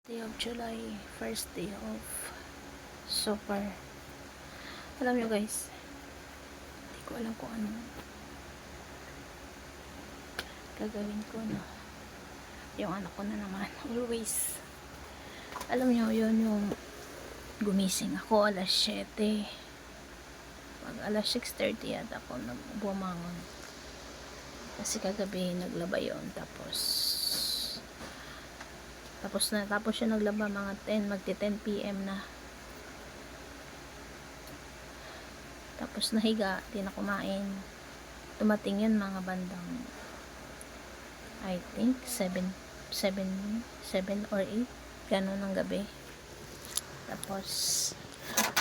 Day of July, first day of super. Alam nyo guys, hindi ko alam kung anong gagawin ko na. Yung anak ko na naman, always. Alam nyo, yun yung gumising ako alas 7. Pag alas 6:30 at ako bumangon. Kasi kagabi naglaba yun. Tapos siya naglaba mga 10, magti 10 PM na. Tapos nahiga, di na kumain. Tumating yun mga bandang I think 7 or 8 ganun ng gabi. Tapos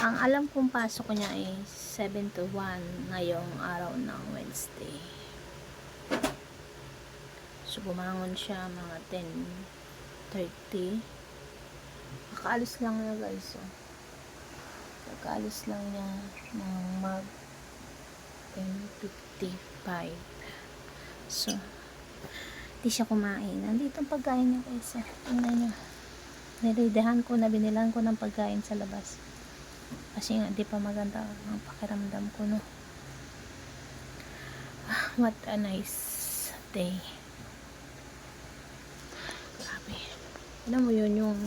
ang alam kong pasok ko niya ay 7 to 1 ngayong araw ng Wednesday. So bumangon siya mga 10:30. Kakaalis lang niya guys. Kakaalis lang niya ng mag 10:55. So di siya kumain. Nandito ang pagkain niya guys. Tingnan niyo. Nilidehan ko na binilan ko ng pagkain sa labas. Kasi nga di pa maganda ang pakiramdam ko no. What a nice day. Grabe. Alam mo yun yung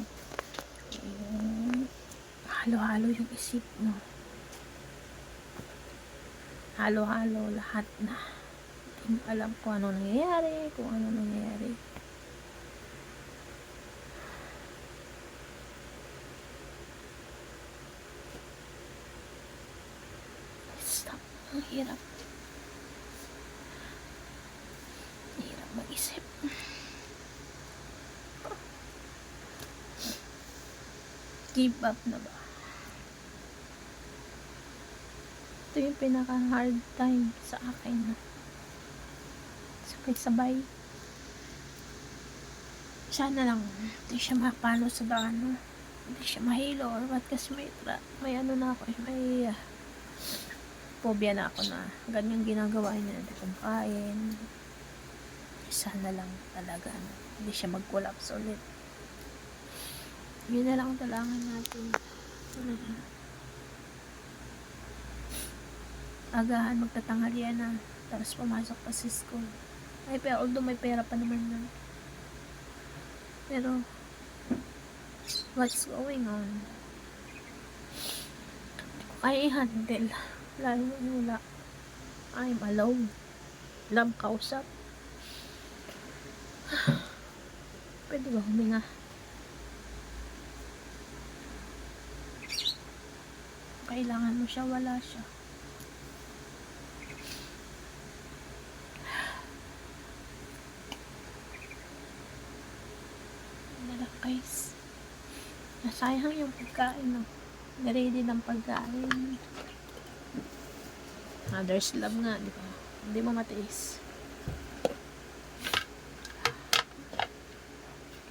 halo-halo yung isip mo. Halo-halo lahat na. Hindi mo alam kung ano nangyayari, Stop. Ang hirap. Ang hirap mag-isip. Give up na ba? Ito yung pinaka hard time sa akin. Sabay-sabay. Sana lang hindi siya mapalo sa daan. Hindi siya mahilo or what kasi may ano na ako. May phobia na ako na ganyang ginagawa niya. Hindi kumakain. Sana lang talaga hindi siya mag-collapse ulit. Yun na lang talangan natin. Agahan magtatanghalian na. Tapos pumasok pa sa school. Ay, pero although may pera pa naman na. Pero what's going on? Kaya i-handle. Lalo wala. I'm alone. Love kausap. Pwede ba huminga? Kailangan mo siya, wala siya. Guys, nasayang yung pagkain no? Ready ng pagkain. Mother's love nga, di ba? Hindi mo matiis.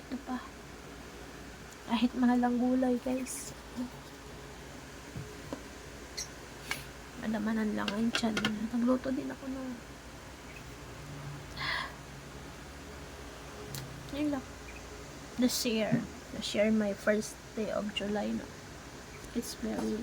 Ito pa. Kahit mahalang gulay guys. Madamanan lang ang tiyan. Nagluto din ako no. Yun lang. The share my first day of July no. It's very